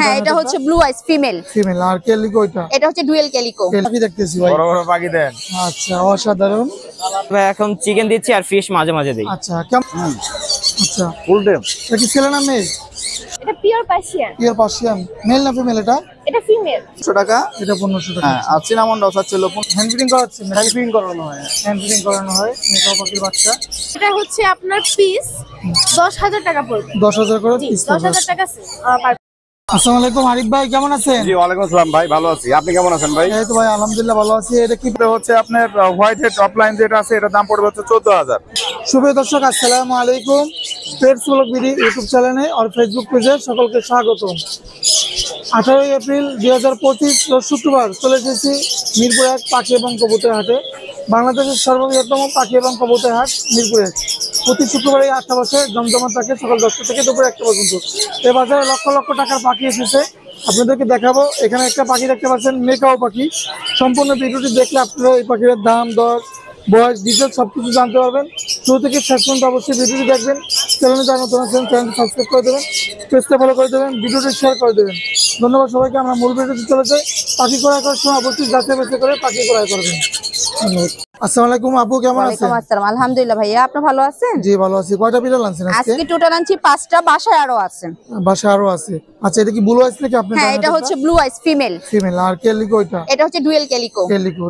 হ্যাঁ, এটা হচ্ছে ব্লু আইস ফিমেল। আর ক্যালিকো এটা হচ্ছে ডুয়েল ক্যালিকো। পাখি দেখতেছি ভাই, বড় বড় পাখি দেন। আচ্ছা অসাধারণ। ভাই এখন চিকেন দিচ্ছি আর ফিশ মাঝে মাঝে দেই। আচ্ছা কেমন? আচ্ছা ফুল টাইম। এটা কি ছেলে না মেয়ে? এটা pure Persian. Pure Persian. Male না ফিমেল এটা? এটা ফিমেল। 100 টাকা, এটা 1500 টাকা। হ্যাঁ, আর সিনামন রস আছে হ্যান্ড ফিডিং করাচ্ছে, হ্যান্ড ফিডিং করানো হয়। হ্যান্ড ফিডিং করানো হয় মেকাও পাখির বাচ্চা। এটা হচ্ছে আপনার পিস 10,000 টাকা পড়বে। 10,000 করে পিস। 10,000 টাকা পার। আসসালামু আলাইকুম আরিফ ভাই, কেমন আছেন? জি ওয়ালাইকুম আসসালাম ভাই, ভালো আছি। আপনি কেমন আছেন ভাই? এই তো ভাই আলহামদুলিল্লাহ ভালো আছি। এটা কি হচ্ছে আপনার হোয়াইট হেড টপ লাইন যেটা আছে এটার দাম পড়বে হচ্ছে 14,000। সুপ্রিয় দর্শক আসসালামু আলাইকুম। পেটস ব্লগ বিডি ইউটিউব চ্যানেলে আর ফেসবুক পেজে সকলকে স্বাগতম। 18 এপ্রিল 2025 রোজ শুক্রবার চলে এসেছি মিরপুর 1 পাখি এবং কবুতর হাটে। বাংলাদেশের সর্ববৃহত্তম পাখি এবং কবুতর হাট মিরপুর 1। প্রতি শুক্রবার এই 8টা বছর জমজমাট থাকে সকাল 10টা থেকে দুপুর 1টা পর্যন্ত। এই বাজারে লক্ষ লক্ষ টাকার পাখি এসেছে, আপনাদেরকে দেখাবো। এখানে একটা পাখি দেখতে পাচ্ছেন, মেকাও পাখি। সম্পূর্ণ ভিডিওটি দেখলে আপনারা এই পাখির দাম, দর, বয়স, ডিটেলস সবকিছু জানতে পারবেন। শুরু থেকে শেষ পর্যন্ত অবশ্যই ভিডিওটি দেখবেন। চ্যানেলে যারা নতুন আছেন চ্যানেলটি সাবস্ক্রাইব করে দেবেন, পেজটা ফলো করে দেবেন, ভিডিওটি শেয়ার করে দেবেন। ধন্যবাদ সবাইকে। আমরা মূল ভিডিওটি চলে যাই। পাখি ক্রয় করার সময় অবশ্যই যাচাই বাছাই করে পাখি ক্রয় করবেন। ধন্যবাদ। আসসালামু আলাইকুম আপু, কেমন আছেন? ওয়ালাইকুম আসসালাম, আলহামদুলিল্লাহ ভাইয়া, আপনি ভালো আছেন? জি ভালো আছি। কয়টা বিড়াল আনছেন আজকে? আজকে টোটাল আনছি 5টা, বাসায় আরো আছে। বাসায় আরো আছে। আচ্ছা এটা কি ব্লু আইস নাকি আপনার? হ্যাঁ, এটা হচ্ছে ব্লু আইস ফিমেল। আর ক্যালিকো এটা হচ্ছে ডুয়েল ক্যালিকো।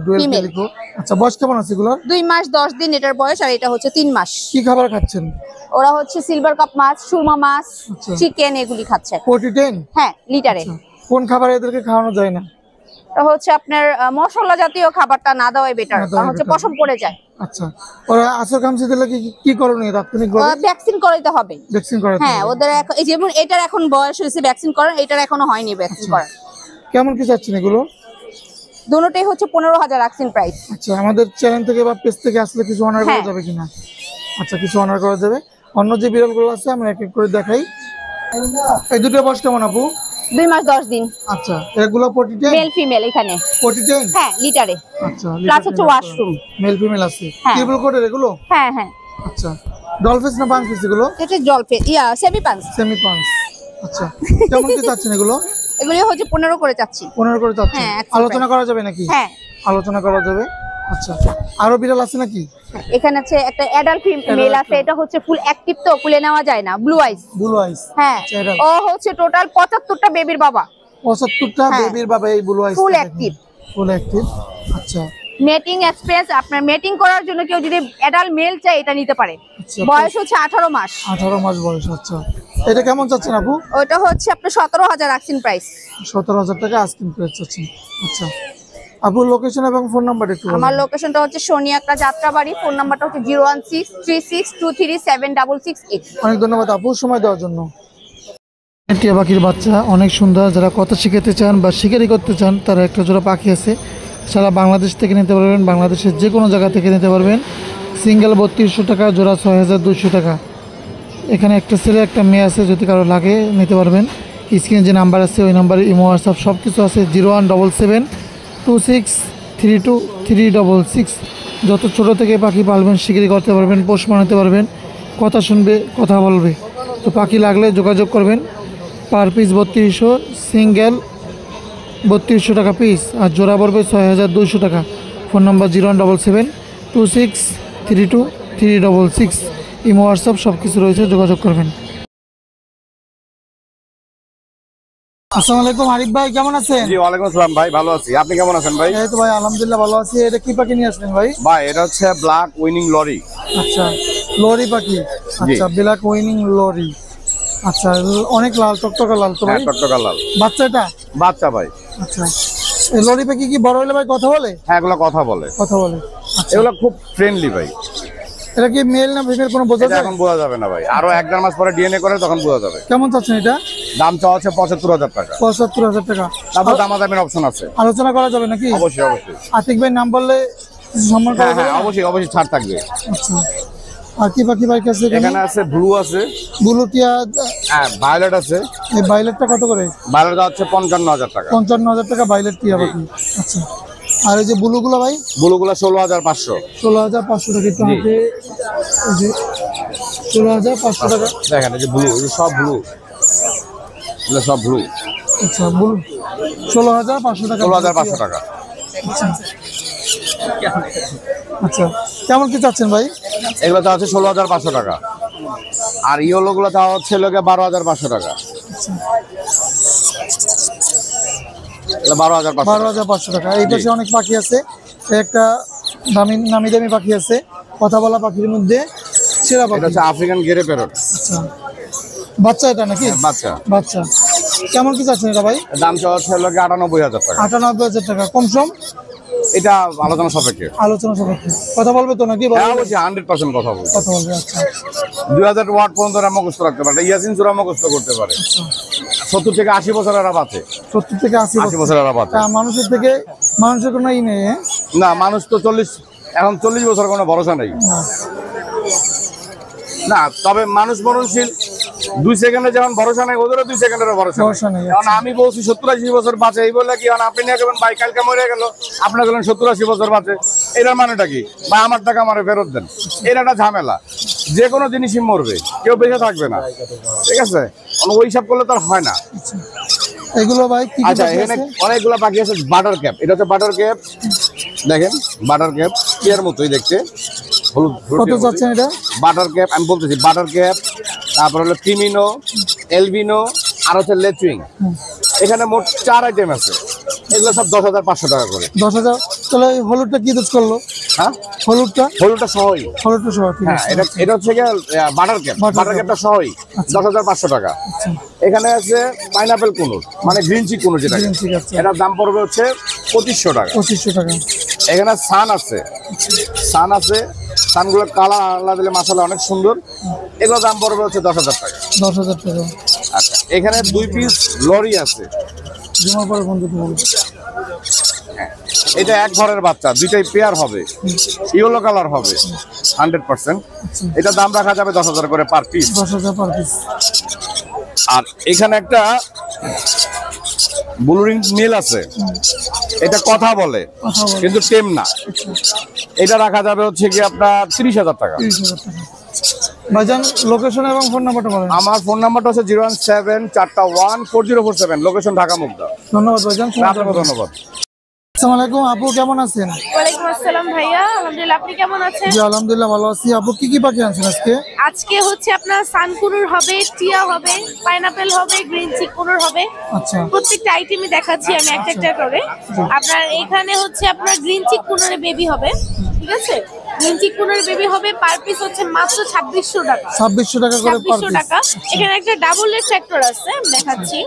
Dual calico. আচ্ছা বয়স কেমন আছে এগুলো? 2 মাস 10 দিন এটার বয়স, আর এটা হচ্ছে 3 মাস। কি খাবার খাচ্ছেন? ওরা হচ্ছে সিলভার কাপ মাছ, সুরমা মাছ, চিকেন এগুলি খাচ্ছে। 40-10? হ্যাঁ, লিটারে। কোন খাবার এদেরকে খাওয়ানো যায় না? এটা হচ্ছে আপনার মশলা জাতীয় খাবারটা না দেওয়াই বেটার, কারণ হচ্ছে পশম পড়ে যায়। আচ্ছা ওরা আসর খামচি দিলে কি করণীয় তাৎক্ষণিক ভাবে? ভ্যাকসিন করাইতে হবে। ভ্যাকসিন করাতে হবে। হ্যাঁ, ওদের এখন এই যেমন এটার এখন বয়স হয়েছে ভ্যাকসিন করার, এটার এখনো হয়নি ভ্যাকসিন করার। কেমন কি চাচ্ছেন এগুলো? দুটোটাই হচ্ছে 15,000 রাখছেন প্রাইস। আচ্ছা আমাদের চ্যানেল থেকে বা পেজ থেকে আসলে কিছু অনার করা যাবে কিনা? আচ্ছা কিছু অনার করা যাবে। অন্য যে বিড়ালগুলো আছে আমরা এক এক করে দেখাই। এই দুটো বয়স কেমন আপু? 2 মাস 10 দিন। আচ্ছা এগুলো 40-10? মেল ফিমেল এখানে 40-10? হ্যাঁ, লিটারে। আচ্ছা প্লাস হচ্ছে ওয়াশরুম। মেল ফিমেল আছে। হ্যাঁ। ট্রিপল কোটের এগুলো? হ্যাঁ হ্যাঁ। আচ্ছা ডলফিস না পানফিস এগুলো? এটা জলফে সেমি পাঁচ। সেমি পাঁচ। আচ্ছা কেমন কি চাচ্ছেন এগুলো? এগুলি হচ্ছে 15 করে চাচ্ছি। 15 করে চাচ্ছেন। হ্যাঁ, আলোচনা করা যাবে নাকি? হ্যাঁ, আলোচনা করা যাবে। আচ্ছা আরো বিড়াল আছে নাকি? এখানে আছে একটা অ্যাডাল্ট মেল আছে, এটা হচ্ছে ফুল অ্যাক্টিভ, তো কুলে নেওয়া যায় না, ব্লু আইস। ব্লু আইস। হ্যাঁ, ও হচ্ছে টোটাল 75টা বেবির বাবা। 75টা বেবির বাবা এই blue ice. Full active. Full active. আচ্ছা মেটিং এক্সপেরিয়েন্স, আপনার মেটিং করার জন্য কেউ যদি অ্যাডাল্ট মেল চাই এটা নিতে পারে। বয়স হচ্ছে 18 মাস। 18 মাস বয়স। আচ্ছা এটা কেমন চাচ্ছেন আপু? ওটা হচ্ছে আপনার 17,000 রাখছেন প্রাইস। 17,000 টাকা আস্কিং প্রাইস চাচ্ছেন। আচ্ছা আপু লোকেশন এবং ফোন নাম্বার একটু বলুন। আমার লোকেশনটা হচ্ছে সোনিয়াকা যাত্রাবাড়ি, ফোন নাম্বারটা হচ্ছে 01636237668। অনেক ধন্যবাদ আপু সময় দেওয়ার জন্য। টিয়া পাখির বাচ্চা অনেক সুন্দর। যারা কথা শিখাতে চান বা শিকারি করতে চান তারা একটা জোড়া পাখি আছে, সারা বাংলাদেশ থেকে নিতে পারবেন, বাংলাদেশের যে কোনো জায়গা থেকে নিতে পারবেন। সিঙ্গেল 3200 টাকা, জোড়া 6200 টাকা। এখানে একটা ছেলে একটা মেয়ে আছে, যদি কারো লাগে নিতে পারবেন। স্ক্রিনে যে নাম্বার আছে ওই নাম্বারে ইমো হোয়াটসঅ্যাপ সব কিছু আছে। 017726326366। যত ছোটো থেকে পাখি পালবেন, শিকারি করতে পারবেন, পোষ মানাতে পারবেন, কথা শুনবে, কথা বলবে। তো পাখি লাগলে যোগাযোগ করবেন। পার পিস 3200, সিঙ্গেল 3200 টাকা পিস, আর জোড়া পড়বে 6200 টাকা। ফোন নম্বর 017726326366। ইমো হোয়াটসঅ্যাপ সব কিছু রয়েছে, যোগাযোগ করবেন। আসসালামু আলাইকুম আরিফ ভাই, কেমন আছেন? জি ওয়ালাইকুম আসসালাম ভাই, ভালো আছি। আপনি কেমন আছেন ভাই? এই তো ভাই আলহামদুলিল্লাহ ভালো আছি। এটা কি পাখি নিয়ে আসলেন ভাই? ভাই এটা হচ্ছে ব্ল্যাক উইনিং লরি। আচ্ছা লরি পাখি। আচ্ছা ব্ল্যাক উইনিং লরি। আচ্ছা অনেক লাল, টকটকা লাল তো ভাই? টকটকা লাল। বাচ্চাটা? বাচ্চা ভাই। আচ্ছা এই লরি পাখি কি বড় হলে ভাই কথা বলে? হ্যাঁ এগুলো কথা বলে। কথা বলে। আচ্ছা এগুলো খুব ফ্রেন্ডলি ভাই। এটা কি মেল না ফিমেল কোনো বোঝা যায়? এখন বোঝা যাবে না ভাই, আরো 1-1.5 মাস পরে ডিএনএ করে তখন বোঝা যাবে। কেমন চাচ্ছেন এটা? দাম চাওয়া হচ্ছে 75,000 টাকা। 75,000 টাকা। তারপর দামাদামির অপশন আছে, আলোচনা করা যাবে নাকি? অবশ্যই অবশ্যই। আতিক ভাই নাম বললে কিছু সম্মান করা হ্যাঁ যাবে? হ্যাঁ অবশ্যই অবশ্যই ছাড় থাকবে। আচ্ছা আর কি পাখি ভাই কাছে? এখানে আছে ব্লু আছে, ব্লু টিয়া। হ্যাঁ ভায়োলেট আছে। এই ভাইলেটটা কত করে? ভায়োলেট হচ্ছে 55,000 টাকা। 55,000 টাকা ভাইলেট টিয়া পাখি। আচ্ছা আর এই যে ব্লুগুলো ভাই? ব্লুগুলো 16,500। 16,500 টাকা। একটু হাতে এই যে 16,500 টাকা। দেখেন এই যে ব্লু, সব ব্লু। এগুলো সব ব্লু। আচ্ছা, বুল 16,500 টাকা। 16,500 টাকা। আচ্ছা, কেমন কি চাচ্ছেন ভাই? এগুলো তো আছে 16,500 টাকা। আর ইয়েলো গুলো তা হচ্ছে 12,500 টাকা। 12,500। 12,500 টাকা। এই পাশে অনেক পাখি আছে, একটা নামি দামি পাখি আছে, কথা বলা পাখির মধ্যে সেরা পাখি। এটা হচ্ছে আফ্রিকান গেরে প্যারট। আচ্ছা, বাচ্চা এটা নাকি? বাচ্চা। বাচ্চা। কেমন কি চাচ্ছেন এটা ভাই? দাম হচ্ছে 98,000 টাকা। 98,000 টাকা। কম সম? এটা আলোচনা সাপেক্ষে। আলোচনা সাপেক্ষে। কথা বলবে তো নাকি? হ্যাঁ, অবশ্যই 100% কথা বলবো। কথা বলবে। আচ্ছা, 2000 ওয়াট পর্যন্ত এরা মুখস্থ রাখতে পারে, ইয়াসিন সূরা মুখস্থ করতে পারে। 70 থেকে 80 বছর এরা বাঁচে। 70 থেকে 80 80 বছর এরা বাঁচে। মানুষের থেকে মানুষের কোনো ই নেই। না, মানুষ তো 40 বছর কোনো ভরসা নেই। না, তবে মানুষ মরণশীল। 2 সেকেন্ডে যেমন ভরসা নেই, ওদেরও 2 সেকেন্ডের ভরসা নেই। কারণ আমি বলছি 70-80 বছর বাঁচে, এই বললে কি আপনি নিয়ে গেলেন ভাই কালকে মরে গেল, আপনার গেলেন 70-80 বছর বাঁচে, এটার মানেটা কি? বা আমার টাকা আমারে ফেরত দেন। এটা একটা ঝামেলা। যে কোনো জিনিসই মরবে, কেউ বেঁচে থাকবে না, ঠিক আছে? ওই সব করলে তো আর হয় না। এগুলো ভাই কি? আচ্ছা, এখানে অনেকগুলো পাখি আছে। বাটার ক্যাপ, এটা হচ্ছে বাটার ক্যাপ। দেখেন, বাটার ক্যাপ টিয়ার মতোই দেখতে, হলুদ। কত যাচ্ছেন এটা? বাটার ক্যাপ আমি বলতেছি, বাটার ক্যাপ, তারপর হলো ক্রিমিনো, এলবিনো, আর হচ্ছে লেচুইং। এখানে মোট 4 আইটেম আছে। এগুলো সব 10,500 টাকা করে। 10,000। তাহলে এই হলুদটা কি দুধ করলো? হ্যাঁ, হলুদটা সহই। হলুদটা সহ। ঠিক হ্যাঁ, আছে। এটা হচ্ছে বাটার ক্যাপ। বাটার ক্যাপটা সহই 10,500 টাকা। এখানে আছে পাইনাপেল কুনুর, মানে গ্রিন চিক কুনুর যেটা, গ্রিন চিক আছে। এটার দাম পড়বে হচ্ছে 2500 টাকা। 2500 টাকা। এখানে সান আছে, সানগুলোর কালার আলাদা দিলে মাশাআল্লাহ অনেক সুন্দর। এগুলোর দাম পড়বে হচ্ছে 10,000 টাকা। 10,000 টাকা। আচ্ছা, এখানে 2 পিস লরি আছে। জমা পরে বন্ধু বলুন। এটা এক ঘরের বাচ্চা, 2টাই পেয়ার হবে, ইয়েলো কালার হবে 100%। এটা দাম রাখা যাবে 10,000 করে পার পিস। 10,000 per piece. আর এখানে একটা ব্লুরিং মেল আছে, এটা কথা বলে কিন্তু টেম না। এটা রাখা যাবে হচ্ছে কি আপনার 30,000 টাকা। 30,000 টাকা। ভাইজান, লোকেশন এবং ফোন নাম্বারটা বলেন। আমার ফোন নাম্বারটা হচ্ছে 017414047, লোকেশন ঢাকা মুগদা। ধন্যবাদ ভাইজান। আপনাকে ধন্যবাদ। আসসালামু আলাইকুম আপু, কেমন আছেন? ওয়ালাইকুম আসসালাম ভাইয়া, আলহামদুলিল্লাহ। আপনি কেমন আছেন? জি আলহামদুলিল্লাহ ভালো আছি। আপু কি কি পাখি আনছেন আজকে? আজকে হচ্ছে আপনার সানকুনুর হবে, টিয়া হবে, পাইনাপেল হবে, গ্রিন চিকুনুর হবে। আচ্ছা, প্রত্যেকটা আইটেমই দেখাচ্ছি আমি একটা একটা করে। আপনার এখানে হচ্ছে আপনার গ্রিন চিকুনুরের বেবি হবে, ঠিক আছে? গ্রিন চিকুনুরের বেবি হবে, পার পিস হচ্ছে মাত্র 2600 টাকা। 2600 টাকা করে পার 2600 পিস। টাকা। এখানে একটা ডাবল লেগ ফ্যাক্টর আছে, আমি দেখাচ্ছি।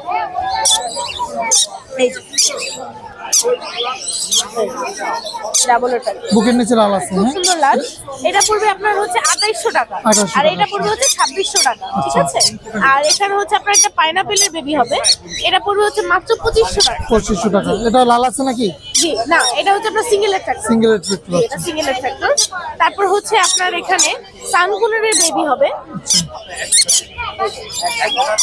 এই যে ডাবল লেগ ফ্যাক্টর, বুকের নিচে লাল আছে। খুব হ্যাঁ, সুন্দর লাল। এটা পড়বে আপনার হচ্ছে 2800 টাকা, 2800 আর এটা পড়বে হচ্ছে 2600 টাকা, ঠিক আছে? আর এখানে হচ্ছে আপনার একটা পাইনাপেলের বেবি হবে, এটা পড়বে হচ্ছে মাত্র 2500 টাকা। 2500 টাকা। এটা লাল আছে নাকি? জি না, এটা হচ্ছে আপনার সিঙ্গেল ফ্যাক্টর। Single effect. এটা সিঙ্গেল ফ্যাক্টর। তারপর হচ্ছে আপনার এখানে সানকুনুরের বেবি হবে,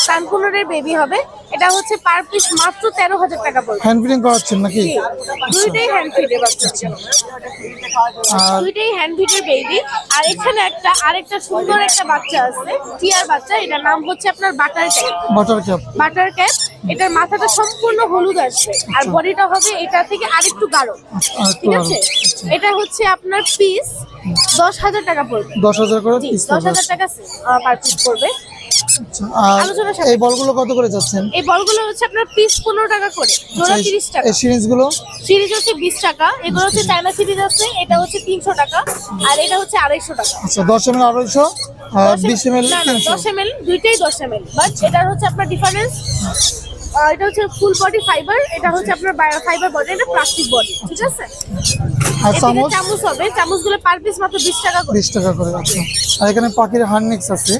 সানকুনুরের বেবি হবে, এটা হচ্ছে পার পিস মাত্র 13,000 টাকা পড়বে। হ্যান্ড ফিডিং করাচ্ছেন নাকি? জি, দুইটাই হ্যান্ড ফিডের বাচ্চা, আর দুইটাই হ্যান্ড ফিডের বেবি। আর এখানে আরেকটা সুন্দর একটা বাচ্চা আছে, টিয়ার বাচ্চা, এটার নাম হচ্ছে আপনার butter cap. Butter cap. Butter cap, এটার মাথাটা সম্পূর্ণ হলুদ আসবে, আর বডিটা হবে এটা থেকে আরেকটু গাঢ়, ঠিক আছে? এটা হচ্ছে আপনার পিস 10,000 টাকা পড়বে। 10,000 করে পিস। 10,000 টাকা পার পিস পড়বে। আর আলোচনা সাপেক্ষে। এই বলগুলো কত করে যাচ্ছেন? এই বলগুলো হচ্ছে আপনার পিস 15 টাকা করে, জোড়া 30 টাকা। এই সিরিজ গুলো? সিরিজ হচ্ছে 20 টাকা, এগুলো হচ্ছে চায়না সিরিজ আছে, এটা হচ্ছে 300 টাকা, আর এটা হচ্ছে 250 টাকা। আচ্ছা, 10 ml 250 আর 20 ml না না, 300। 10 ml, দুইটাই 10 ml, বাট এটার হচ্ছে আপনার ডিফারেন্স। এটা হচ্ছে ফুল বডি ফাইবার, এটা হচ্ছে আপনার ফাইবার বডি, এটা প্লাস্টিক বডি, ঠিক আছে? আর এখানে চামচ? চামচ হবে, চামচগুলো পার পিস মাত্র 20 টাকা করে। 20 টাকা করে। আচ্ছা, আর এখানে পাখির হার্নেক্স আছে,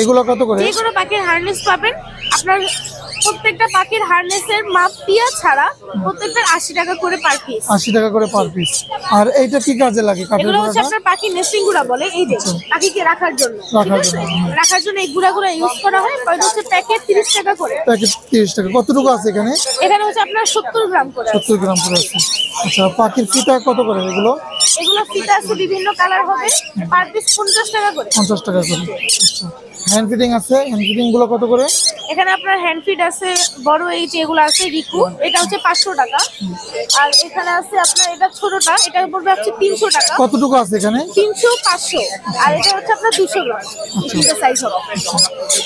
এগুলো কত করে? যে কোনো পাখির হার্নেস পাবেন আপনার, প্রত্যেকটা পাখির হার্নেসের মাপ টিয়া ছাড়া প্রত্যেকটার 80 টাকা করে পার পিস। 80 টাকা করে পার পিস। আর এইটা কি কাজে লাগে? কাঠের এগুলো হচ্ছে গুঁড়াটা? আপনার পাখি নেস্টিং গুঁড়া বলে, এই যে পাখিকে রাখার জন্য, ঠিক রাখার আছে? জন্য, হুম। রাখার জন্য এই গুঁড়াগুলো ইউজ করা হয়। এটা হচ্ছে প্যাকেট 30 টাকা করে। প্যাকেট 30 টাকা। কতটুকু আছে এখানে? এখানে হচ্ছে আপনার 70 গ্রাম করে আছে। 70 গ্রাম করে আছে। আচ্ছা, পাখির ফিতা কত করে এগুলো? এগুলো ফিতা আছে, বিভিন্ন কালার হবে, পার পিস 50 টাকা করে। 50 টাকা করে। আচ্ছা, হ্যান্ড ফিটিং আছে, হ্যান্ড ফিটিং গুলো কত করে? এখানে আপনার হ্যান্ড ফিট আছে, বড় এই যেগুলো আছে রিকু, এটা হচ্ছে 500 টাকা। আর এখানে আছে আপনার এটা ছোটটা, এটা পড়বে হচ্ছে 300 টাকা। কতটুকু আছে এখানে? 300, 500, আর এটা হচ্ছে আপনার 200 গ্রাম। এই তিনটা সাইজ হবে।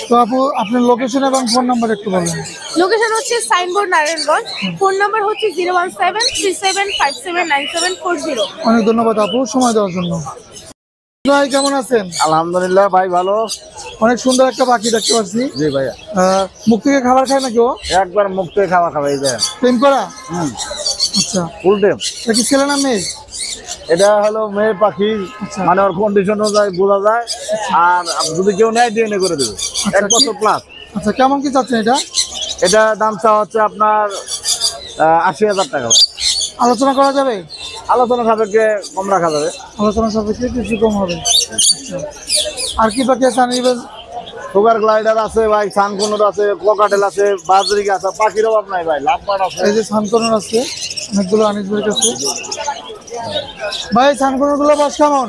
তো আপু আপনার লোকেশন এবং ফোন নাম্বার একটু বলবেন। লোকেশন হচ্ছে সাইনবোর্ড নারায়ণগঞ্জ, ফোন নাম্বার হচ্ছে 01737579740। অনেক ধন্যবাদ আপু সময় দেওয়ার জন্য। ভাই কেমন আছেন? আলহামদুলিল্লাহ ভাই ভালো। অনেক সুন্দর একটা পাখি দেখতে পাচ্ছি। জি ভাইয়া, মুখ থেকে খাবার খায় নাকি ও? একবার মুখ থেকে খাওয়া খাবে। এই দেখেন প্রেম করা? আচ্ছা, ফুল টাইম। এটা কি ছেলে না মেয়ে? এটা হলো মেয়ে পাখি, আচ্ছা। মানে ওর কন্ডিশন অনুযায়ী বোঝা যায়। আর যদি কেউ নেয় ডিএনএ করে দেবে, 1 বছর প্লাস। আচ্ছা, কেমন কি চাচ্ছেন এটা? এটা দাম চা হচ্ছে আপনার 80,000 টাকা। আলোচনা করা যাবে? আলোচনা সাপেক্ষে কম রাখা যাবে। আলোচনা সাপেক্ষে কিছু কম হবে। আচ্ছা, আর কি পাখি আছে? সুগার গ্লাইডার আছে ভাই, সানকুনুর আছে, কোকাটেল আছে, বাজরিক আছে, পাখির অভাব নাই ভাই, লাভবার্ড আছে। এই যে সানকনর আছে অনেকগুলো আনিস ভাইয়ের কাছে। ভাই সানকনর গুলো বয়স কেমন?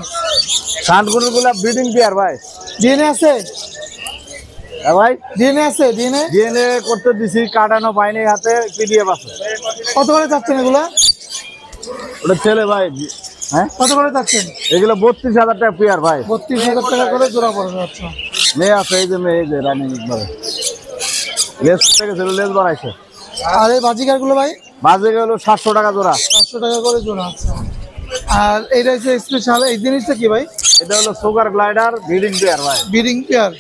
সানকুনুর গুলা ব্রিডিং পেয়ার ভাই। ডিএনএ আছে? হ্যাঁ ভাই, ডিএনএ আছে? ডিএনএ ডিএনএ করতে দিছি, কাটানো পাইনি, হাতে পিডিএফ আছে। কত করে চাচ্ছেন এগুলা? ওটা ছেলে ভাই। হ্যাঁ, কত করে চাচ্ছেন? এগুলো 32,000 টাকা পেয়ার ভাই। 32,000 টাকা করে জোড়া পড়বে। আচ্ছা, মেয়ে আছে, এই যে মেয়ে, এই যে রানিং ভাবে লেস থেকে ছিল, লেস বাড়াইছে। আর এই বাজিকার গুলো ভাই? বাজে গেল 700 টাকা জোড়া। 500 টাকা করে জোড়া। আচ্ছা, আর এইটা হচ্ছে স্পেশাল, এই জিনিসটা কি ভাই? এটা হলো সুগার গ্লাইডার ব্রিডিং পেয়ার ভাই। Breeding pair?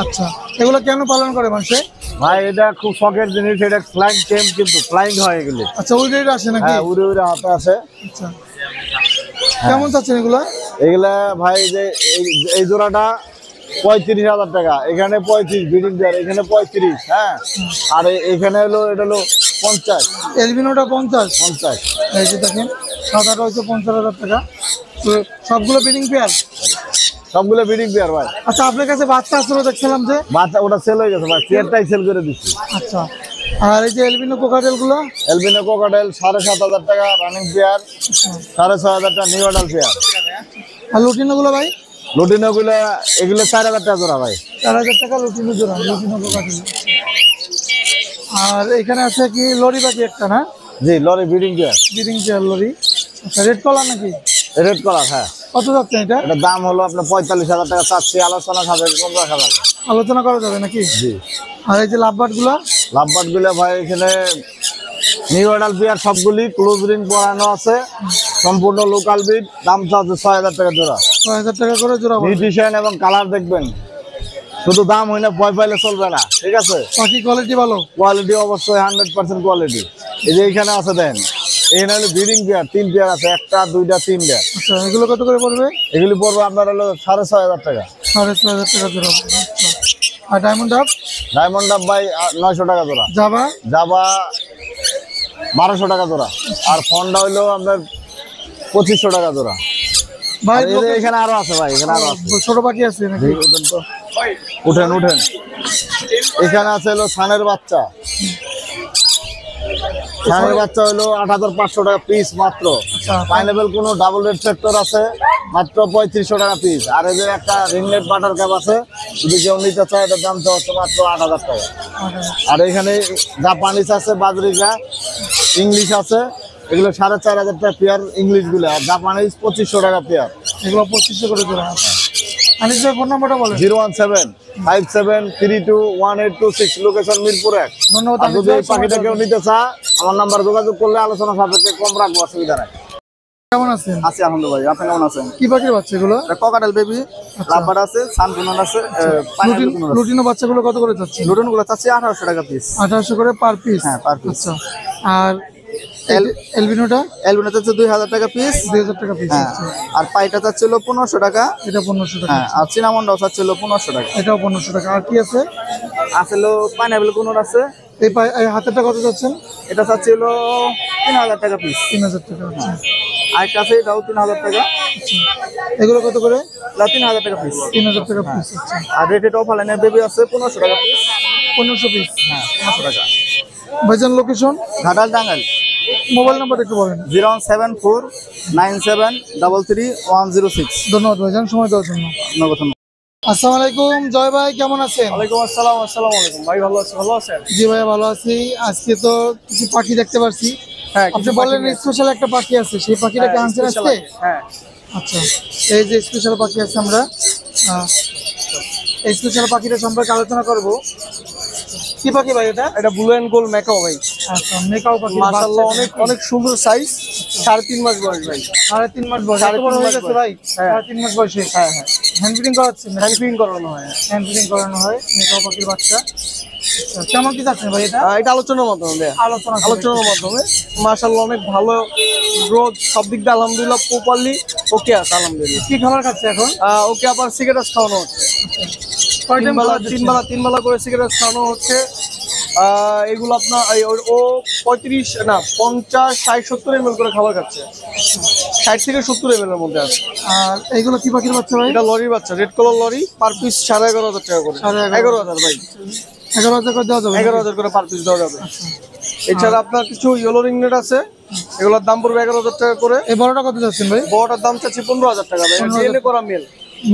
আচ্ছা, এগুলো কেন পালন করে মানুষে? ভাই এটা খুব শখের জিনিস, এটা ফ্লাইং টেম, কিন্তু ফ্লাইং হয় এগুলি। আচ্ছা, উড়ে উড়ে আসে নাকি? হ্যাঁ, উড়ে উড়ে হাতে আসে। আচ্ছা, কেমন চাচ্ছেন এগুলা? এগুলা ভাই যে এই জোড়াটা 35,000 টাকা। এখানে 35 ব্রিডিং পেয়ার, এখানে 35। হ্যাঁ, আর এখানে হলো এটা হলো 50। এলবিনোটা 50? এই যে দেখেন সাদাটা হচ্ছে 50,000 টাকা। তো সবগুলো ব্রিডিং পেয়ার? সবগুলো ব্রিডিং পেয়ার ভাই। আচ্ছা, আপনার কাছে বাচ্চা আসলে দেখছিলাম যে? বাচ্চা ওটা সেল হয়ে গেছে ভাই, পেয়ারটাই সেল করে দিচ্ছি। আচ্ছা, আর এই যে এলবিনো কোকাটেল গুলো? এলবিনো কোকাটেল 7,500 টাকা রানিং পেয়ার, 6,500 টাকা নিউ অর্ডার পেয়ার। আর লুটিনো গুলো ভাই? লুটিনো গুলো এগুলো 4,000 টাকা জোড়া ভাই। 4,000 টাকা লুটিনো জোড়া, লুটিনো কোকাটেল। আর এখানে আছে কি লরি পাখি একটা, না? জি, lory breeding pair. Breeding pair lory. আচ্ছা, রেড কলার নাকি? Red colour. হ্যাঁ, কত যাচ্ছে এটা? এটা দাম হলো আপনার 45,000 টাকা চাচ্ছি, আলোচনা সাপেক্ষে কম রাখা যাবে। আলোচনা করা যাবে নাকি? জি। আর এই যে লাভবার্ড গুলা? লাভবার্ড গুলো ভাই এখানে নিউ অর্ডার পেয়ার, সবগুলি ক্লোজ রিং পরানো আছে, সম্পূর্ণ লোকাল ব্রিড। দাম চাচ্ছে 6,000 টাকা জোড়া। 6,000 টাকা করে জোড়া পড়বে। নিউট্রিশন এবং কালার দেখবেন, শুধু দাম হয় না, ভয় পাইলে চলবে না, ঠিক আছে? পাখি কোয়ালিটি ভালো? কোয়ালিটি অবশ্যই 100% কোয়ালিটি। এই যে এখানে আছে দেন, এখানে হলো ব্রিডিং পেয়ার, 3 পেয়ার আছে, 1টা 2টা 3টা। আচ্ছা, এগুলো কত করে পড়বে? এগুলি পড়বে আপনার হলো 6,500 টাকা। 6,500 টাকা জোড়া পড়বে। আচ্ছা, আর ডায়মন্ড ডাব? ডায়মন্ড ডাব ভাই 900 টাকা জোড়া। জাভা? জাভা 1200 টাকা জোড়া। আর ফন্ডা হইলো আপনার 2500 টাকা জোড়া। ভাই আর এই যে এখানে আরো আছে ভাই, এখানে আরো আছে। ছোট পাখি আছে নাকি? উঠেন তো, উঠেন উঠেন। এখানে আছে হলো সানের বাচ্চা। সানের বাচ্চা হলো 8,500 টাকা পিস মাত্র। পাইনাপেল কোনো ডাবল রেড ফ্যাক্টর আছে মাত্র 3500 টাকা পিস। আর এই যে একটা রিংনেট বাটার কাপ আছে, যদি কেউ নিতে চায় এটার দাম হচ্ছে মাত্র 8,000 টাকা। আর এখানে জাপানিজ আছে, বাজরিকা, ইংলিশ আছে, এগুলো 4,500 টাকা পেয়ার ইংলিশ গুলো। আর জাপানিজ 2500 টাকা পেয়ার। এগুলো 2500 করে জোড়া। আনিস ভাই ফোন নাম্বারটা বলেন। 01757321826, লোকেশন মিরপুর 1। ধন্যবাদ। আর যদি এই পাখিটা কেউ নিতে চায় আমার নাম্বার যোগাযোগ করলে আলোচনা সাপেক্ষে কম রাখবো, অসুবিধা নাই। কেমন আছেন? আছি আলহামদুলিল্লাহ, আপনি কেমন আছেন? কি পাখির বাচ্চা এগুলো? কোকাটেল বেবি, লাভবার্ড আছে, সানকুনন আছে, লুটিনো বাচ্চাগুলো কত করে যাচ্ছে? লুটন গুলো চাচ্ছি 1800 টাকা পিস। 1800 করে পার পিস? হ্যাঁ, পার পিস। আচ্ছা, আর এলবিনোটা? এলবিনো চাচ্ছে 2000 টাকা পিস। 2000 টাকা পিস। হ্যাঁ, আর পাইটা চাচ্ছিল 1500 টাকা। এটা 1500 টাকা। হ্যাঁ, আর চিনামন্ডাও চাচ্ছিল 1500 টাকা। এটাও 1500 টাকা। আর কি আছে? আসলে পাইনাপেল কোনোর আছে, এই হাতেরটা কত যাচ্ছেন? এটা চাচ্ছিল 3000 টাকা পিস। 3000 টাকা। আচ্ছা, আরেকটা আছে, এটাও 3000 টাকা। এগুলো কত করে? 3000 টাকা পিস। 3000 টাকা পিস। আচ্ছা, আর রেটেড অফ লাইনের বেবি আছে 1500 টাকা পিস। 1500 পিস। হ্যাঁ, 1500 টাকা। ভাইজান location? Ghatal Tangail. Mobile number একটু বলেন। 07497333106। ধন্যবাদ ভাইজান সময় দেওয়ার জন্য। নগদ। আসসালামু আলাইকুম জয় ভাই, কেমন আছেন? ওয়ালাইকুম আসসালাম। আসসালামু আলাইকুম ভাই, ভালো আছেন? জি ভাই ভালো আছি। আজকে তো কিছু পাখি দেখতে পাচ্ছি। হ্যাঁ, আপনি বললেন স্পেশাল একটা পাখি আছে, সেই পাখিটাকে আনছেন আজকে? হ্যাঁ, আচ্ছা, এই যে স্পেশাল পাখি আছে, আমরা এই স্পেশাল পাখিটা সম্পর্কে আলোচনা করব। কি পাখি ভাই এটা? এটা ব্লু এন্ড গোল্ড ম্যাকাও ভাই। আচ্ছা, মেকাও পাখি, মাশাআল্লাহ অনেক সুন্দর সাইজ। 3.5 মাস বয়স ভাই। 3.5 মাস বয়স, এত বড় হয়ে গেছে ভাই? 3.5 মাস বয়সে? হ্যাঁ, হ্যান্ড ফিডিং করাচ্ছেন? হ্যান্ড ফিডিং করানো হয়। হ্যান্ড ফিডিং করানো হয় মেকাও পাখির বাচ্চা। আচ্ছা, কেমন কি যাচ্ছেন ভাই এটা? এটা আলোচনার মাধ্যমে দেয়া। আলোচনার মাধ্যমে মাশাআল্লাহ অনেক ভালো গ্রোথ, সব দিক দিয়ে আলহামদুলিল্লাহ প্রপারলি ওকে আছে আলহামদুলিল্লাহ। কি খাবার খাচ্ছে এখন? ওকে আবার সিগারেট খাওয়ানো হচ্ছে। কয়টা তিন বেলা করে সিগারেট খাওয়ানো হচ্ছে। এগুলো আপনার ও 50 ml করে খাবার খাচ্ছে। 60 থেকে 70 ml এর মধ্যে আছে। আর এইগুলো কি পাখির বাচ্চা ভাই? এটা লরির বাচ্চা, red colour lory, per piece 11,500 টাকা করে। 11,000 ভাই, 11,000 করে দেওয়া যাবে? 11,000 করে পার পিস দেওয়া যাবে। এছাড়া আপনার কিছু ইয়েলো রিংনেট আছে, এগুলোর দাম পড়বে 11,000 টাকা করে। এই বড়টা কত যাচ্ছেন ভাই? বড়টার দাম চাচ্ছি 15,000 টাকা ভাই। ডিএনএ করা মেল।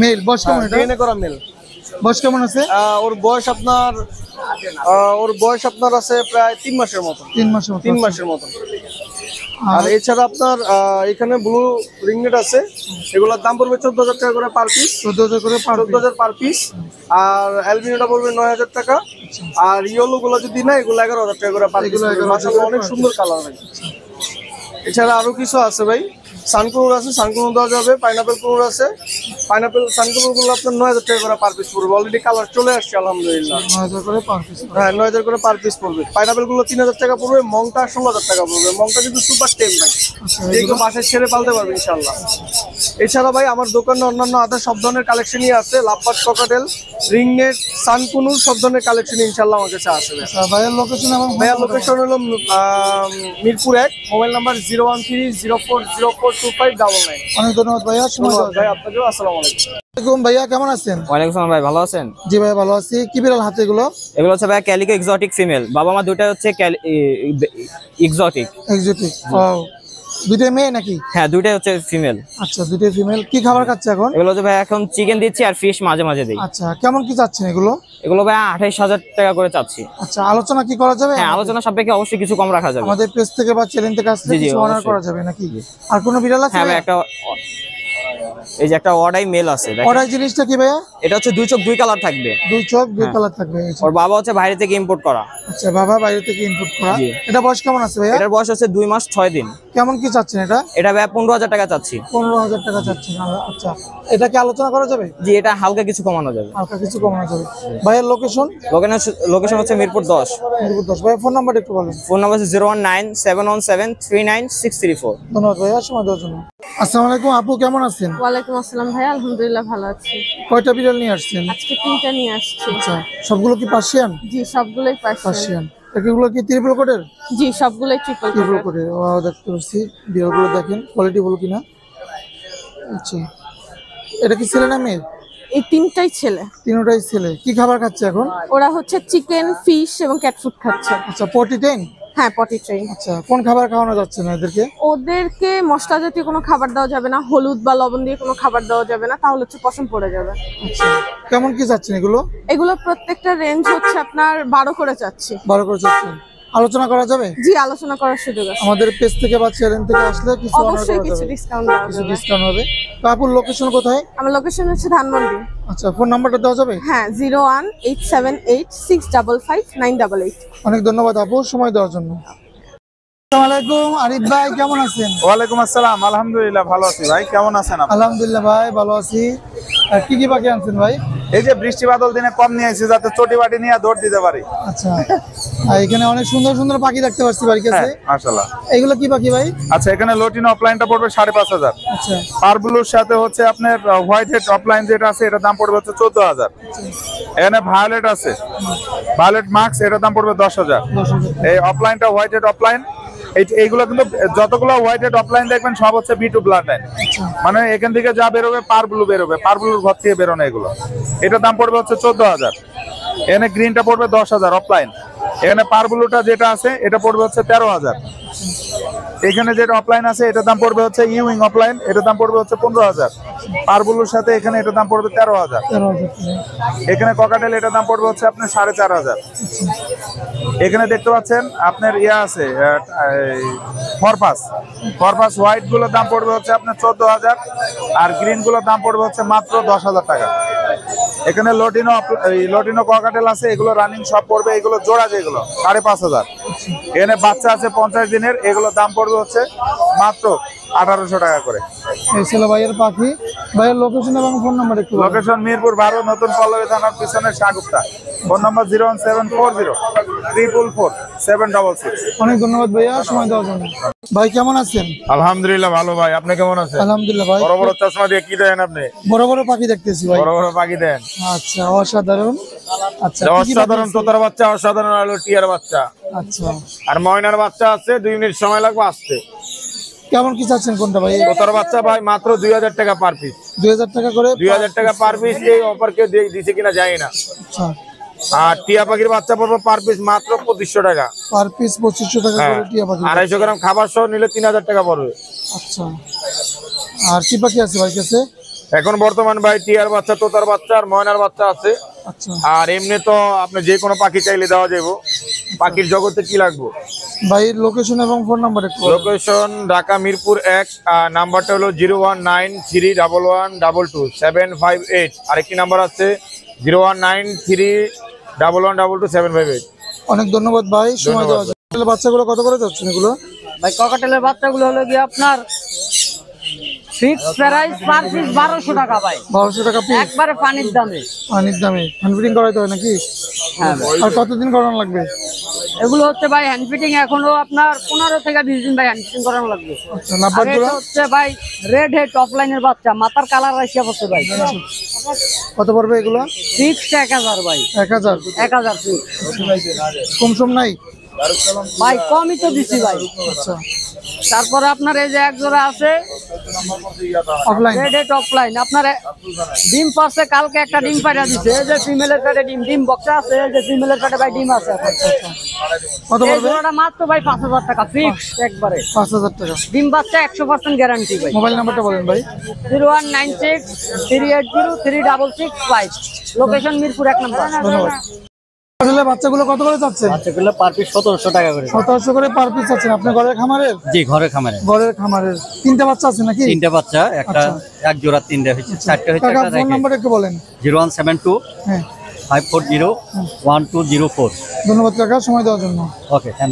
মেল, বয়স কেমন এটা? ডিএনএ করা মেল। বয়স কেমন আছে? ওর বয়স আপনার আছে প্রায় 3 মাসের মতো। 3 মাসের মতো। আর এছাড়া আপনার এখানে ব্লু রিংনেট আছে, এগুলোর দাম পড়বে 14,000 টাকা করে পার পিস। 14,000 করে? 14,000 পার পিস। আর অ্যালবিনোটা পড়বে 9,000 টাকা। আর ইয়েলো গুলো যদি না, এগুলো 11,000 টাকা করে পার পিস। মাশাআল্লাহ অনেক সুন্দর কালার ভাই। এছাড়া আরো কিছু আছে ভাই, সানকুনুর আছে, সানকুনুর দেওয়া যাবে। পাইনাপেল কুনুর আছে, সানকুনুর গুলো আপনার 9,000 টাকা করে পার পিস পড়বে। অলরেডি কালার চলে আসছে আলহামদুলিল্লাহ। 9,000 করে পার পিস? হ্যাঁ, 9,000 করে পার পিস পড়বে। পাইনাপেল গুলো 3,000 টাকা পড়বে। মংটা 16,000 টাকা পড়বে। মংটা কিন্তু সুপার টেম ভাই, যেগুলো বাসায় ছেড়ে পালতে পারবে ইনশাল্লাহ। এছাড়া ভাই আমার দোকানে অন্যান্য আদার সব ধরনের কালেকশনই আছে। লাভবার্ড, ককাটেল, রিংনেট, সানকুনুর সব ধরনের কালেকশন ইনশাল্লাহ আমার কাছে আসবে। ভাইয়ের লোকেশন এবং ভাইয়ার লোকেশন হলো মিরপুর 1, মোবাইল নাম্বার 01304042599। অনেক ধন্যবাদ ভাইয়া, সময় দেওয়ার ভাই জন্য। আপনাকেও আসসালামু আলাইকুম। আসসালামু ভাইয়া, কেমন আছেন? ওয়ালাইকুম আসসালাম ভাই, ভালো আছেন? জি ভাই ভালো আছি। কি বিড়াল হাতে এগুলো? এগুলো হচ্ছে ভাই ক্যালিকো এক্সোটিক ফিমেল। বাবা মা দুইটা হচ্ছে এক্সোটিক। এক্সোটিক? ও, দুইটাই মেয়ে নাকি? হ্যাঁ, দুইটাই হচ্ছে ফিমেল। আচ্ছা, দুইটাই ফিমেল। কি খাবার খাচ্ছে এখন? এগুলো হচ্ছে ভাই এখন চিকেন দিচ্ছি আর ফিশ মাঝে মাঝে দিই। আচ্ছা, কেমন কি চাচ্ছেন এগুলো? এগুলো ভাই 28,000 টাকা করে চাচ্ছি। আচ্ছা, আলোচনা কি করা যাবে? হ্যাঁ, আলোচনা সাপেক্ষে অবশ্যই কিছু কম রাখা যাবে। আমাদের পেজ থেকে বা চ্যানেল থেকে আসলে জি, জি, কিছু অনার অবশ্যই। করা যাবে নাকি? আর কোনো বিড়াল আছে? হ্যাঁ ভাই, এই যে একটা অর্ডাই মেল আছে দেখেন। অর্ডার জিনিসটা কি ভাইয়া? এটা হচ্ছে 2 চোখ 2 কালার থাকবে। 2 চোখ 2 হ্যাঁ। কালার থাকবে। ওর বাবা হচ্ছে বাইরে থেকে ইম্পোর্ট করা। আচ্ছা, বাবা বাইরে থেকে ইনপুট করা। জি। এটা বয়স কেমন আছে ভাইয়া? এটার বয়স হচ্ছে 2 মাস 6 দিন। কেমন কি চাচ্ছেন এটা? এটা ভাই 15,000 টাকা চাচ্ছি। 15,000 টাকা চাচ্ছেন? আচ্ছা, এটা কি আলোচনা করা যাবে? জি, এটা হালকা কিছু কমানো যাবে। হালকা কিছু কমানো যাবে। ভাইয়ের লোকেশন? লোকেশন হচ্ছে মিরপুর 10। মিরপুর 10। ভাইয়া ফোন নাম্বার একটু বলেন। ফোন নাম্বার হচ্ছে 01971739634। ধন্যবাদ ভাইয়া, সময় দেওয়ার জন্য। আসসালামু আলাইকুম আপু, কেমন আছেন? ওয়ালাইকুম আসসালাম ভাইয়া, আলহামদুলিল্লাহ ভালো আছি। কয়টা বিড়াল নিয়ে আসছেন? আজকে 3টা নিয়ে আসছি। আচ্ছা, সবগুলো কি পার্সিয়ান? জি, সবগুলোই পার্সিয়ান। পার্সিয়ান। এগুলো কি ট্রিপল কোটের? জি, সবগুলোই ট্রিপল ট্রিপল কোটের। ও, দেখতে পাচ্ছি বিড়ালগুলো, দেখেন কোয়ালিটি ভালো কিনা। আচ্ছা, এটা কি ছেলে না মেয়ে? এই 3টাই ছেলে। তিনটাই ছেলে। কি খাবার খাচ্ছে এখন? ওরা হচ্ছে চিকেন, ফিশ এবং ক্যাট ফুড খাচ্ছে। আচ্ছা, পটি টেন? হ্যাঁ, পটি ট্রেন। আচ্ছা, কোন খাবার খাওয়ানো যাচ্ছে না এদেরকে? ওদেরকে মশলা জাতীয় কোনো খাবার দেওয়া যাবে না, হলুদ বা লবণ দিয়ে কোনো খাবার দেওয়া যাবে না, তাহলে হচ্ছে পছন্দ পড়ে যাবে। আচ্ছা, কেমন কি যাচ্ছেন এগুলো? এগুলো প্রত্যেকটা রেঞ্জ হচ্ছে আপনার 12 করে চাচ্ছি। 12 করে যাচ্ছেন। আলোচনা করা যাবে? জি, আলোচনা করার সুযোগ আছে। আমাদের পেজ থেকে বা চ্যানেল থেকে আসলে কিছু অনার অবশ্যই করা কিছু যাবে, ডিসকাউন্ট দেওয়া কিছু যাবে। ডিসকাউন্ট হবে। তো আপুর লোকেশন কোথায়? আমার লোকেশন হচ্ছে ধানমন্ডি। আচ্ছা, ফোন নাম্বারটা দেওয়া যাবে? হ্যাঁ, 01878655988। অনেক ধন্যবাদ আপু, সময় দেওয়ার জন্য। আসসালামু আলাইকুম আরিফ ভাই, কেমন আছেন? ওয়ালাইকুম আসসালাম, আলহামদুলিল্লাহ ভালো আছি ভাই। কেমন আছেন আপনি? আলহামদুলিল্লাহ ভাই ভালো আছি। আর কি কি পাখি আনছেন ভাই? এই যে বৃষ্টি বাদল দিনে কম নিয়ে আসছি, যাতে চটি বাটি নিয়ে দৌড় দিতে পারি। আচ্ছা, আর এখানে অনেক সুন্দর সুন্দর পাখি দেখতে পাচ্ছি বাড়ির কাছে। হ্যাঁ, মাশাআল্লাহ। এগুলো কি পাখি ভাই? আচ্ছা, এখানে লটিনো অফলাইনটা পড়বে 5,500। আচ্ছা, পারব্লুর সাথে হচ্ছে আপনার হোয়াইট হেড অফলাইন যেটা আছে, এটার দাম পড়বে হচ্ছে 14,000। এখানে ভায়োলেট আছে, ভায়োলেট মার্কস, এটার দাম পড়বে 10,000। 10,000। এই অফলাইনটা হোয়াইট হেড অফলাইন। এইগুলো কিন্তু যতগুলো হোয়াইট হেড অফলাইন দেখবেন সব হচ্ছে B2 ব্লাড লাইন, মানে এখান থেকে যা বেরোবে পারব্লু বেরোবে, পারব্লুর ঘর থেকে বেরোনো এগুলো। এটার দাম পড়বে হচ্ছে 14,000। এখানে গ্রিনটা পড়বে 10,000 অফলাইন। এখানে পারবুলোটা যেটা আছে এটা পড়বে হচ্ছে 13,000। এখানে যেটা অফলাইন আছে এটার দাম পড়বে হচ্ছে ইউইং অফলাইন, এটার দাম পড়বে হচ্ছে 15,000। পারবুলোর সাথে এখানে এটার দাম পড়বে 13,000। 13,000 টাকা। এখানে ককাটেল এটার দাম পড়বে হচ্ছে আপনার 4,500। এখানে দেখতে পাচ্ছেন আপনার ইয়া আছে ফরপাস হোয়াইট গুলোর দাম পড়বে হচ্ছে আপনার 14,000, আর গ্রিন গুলোর দাম পড়বে হচ্ছে মাত্র 10,000 টাকা। এখানে লটিনো ককাটেল আছে, এগুলো রানিং সব পড়বে, এগুলো জোড়া যেগুলো 5,500। এখানে বাচ্চা আছে 50 দিনের, এগুলোর দাম পড়বে হচ্ছে মাত্র 1,800 টাকা করে। এই ছিল ভাইয়ের পাখি। ভাইয়ের লোকেশন এবং ফোন নাম্বার একটু বলুন। লোকেশন মিরপুর 12, নতুন পল্লবী থানার পিছনে শাহগুপ্তা। ফোন নম্বর 01740 অনেক ধন্যবাদ ভাইয়া সময় দেওয়ার জন্য। ভাই কেমন আছেন? আলহামদুলিল্লাহ ভালো ভাই, আপনি কেমন আছেন? আলহামদুলিল্লাহ ভাই। বড় বড় চশমা দিয়ে কি দেন আপনি? বড় বড় পাখি দেখতেছি ভাই। বড় বড় পাখি দেন? আচ্ছা, অসাধারণ। আচ্ছা, কি কি পাখি অসাধারণ আছে? তোতার বাচ্চা, অসাধারণ হলো টিয়ার বাচ্চা, আচ্ছা, আর ময়নার বাচ্চা আছে। 2 মিনিট সময় লাগবে আসতে। কেমন কি চাচ্ছেন কোনটা ভাই? তোতার বাচ্চা ভাই মাত্র 2,000 টাকা পার পিস। 2,000 টাকা করে। 2,000 টাকা পার পিস। এই অফার কেউ দিছে কিনা জানি না। আচ্ছা, আর টিয়া পাখির বাচ্চা পড়বে পার পিস মাত্র 2500 টাকা। পার পিস 2500 টাকা হ্যাঁ, করে টিয়া পাখি। 250 গ্রাম খাবার সহ নিলে 3,000 টাকা পড়বে। আচ্ছা, আর কি পাখি আছে ভাই কাছে? এখন বর্তমান ভাই টিয়ার বাচ্চা, তোতার বাচ্চা আর ময়নার বাচ্চা আছে। আচ্ছা আর এমনি তো আপনি যে কোনো পাখি চাইলে দেওয়া যাবে। পাখির জগতে কি লাগবে? ভাই লোকেশন এবং ফোন নাম্বার একটু বলুন। লোকেশন ঢাকা মিরপুর 1, নাম্বারটা হলো 01931122758। আরেকটি নাম্বার আছে 01931122758। অনেক ধন্যবাদ ভাই সময় দেওয়ার জন্য। তাহলে বাচ্চাগুলো কত করে যাচ্ছেন এগুলো? ভাই ককাটেলের বাচ্চাগুলো হলো গিয়ে আপনার ফিক্স প্রাইস পার পিস 1200 টাকা ভাই। 1200 টাকা পিস একবারে পানির দামে। পানির দামে। হ্যান্ড ফিটিং করাইতে হয় নাকি? হ্যাঁ ভাই। আর কতদিন করানো লাগবে? এগুলো হচ্ছে ভাই হ্যান্ড ফিটিং এখনো আপনার 15 থেকে 20 দিন ভাই হ্যান্ড ফিটিং করানো লাগবে। আচ্ছা, আর নাম্বারগুলো এটা হচ্ছে ভাই রেড হেড অফলাইনের বাচ্চা, মাথার কালার রাশিয়া পড়ছে ভাই। কত পড়বে এগুলো? ফিক্সড 1000 ভাই। 1000। 1000 ফিক্স। কম সম নাই? ভাই কমই তো দিছি ভাই। আচ্ছা, তারপরে আপনার এই যে এক জোড়া আছে অফলাইন। রেড হেড অফলাইন, আপনার ডিম পারছে, কালকে একটা ডিম পাড়া দিছে। এই যে ফিমেলের পেটে ডিম বক্সে আছে, এই যে ফিমেলের পেটে ভাই ডিম আছে। কত এই পড়বে? জোড়াটা মাত্র ভাই 5000 টাকা ফিক্স একবারে। 5000 টাকা। ডিম বাচ্চা 100% গ্যারান্টি ভাই। মোবাইল নাম্বারটা বলেন ভাই। 01963803665। লোকেশন মিরপুর 1 নম্বর। ধন্যবাদ। আসলে বাচ্চাগুলো কত করে যাচ্ছেন? বাচ্চাগুলো পার পিস 1700 টাকা করে। 1700 করে পার পিস আছেন আপনার ঘরের খামারের? জি, ঘরের খামারে ঘরের খামারের। 3টা বাচ্চা আছে নাকি? 3টা বাচ্চা, একটা আচ্ছা। এক জোড়া 3টা হচ্ছে, 4টা হচ্ছে, কাকা একটা ফোন রেখে। নাম্বার একটু বলেন। 0172 হ্যাঁ, 540 1204। ধন্যবাদ কাকা সময় দেওয়ার জন্য। ওকে,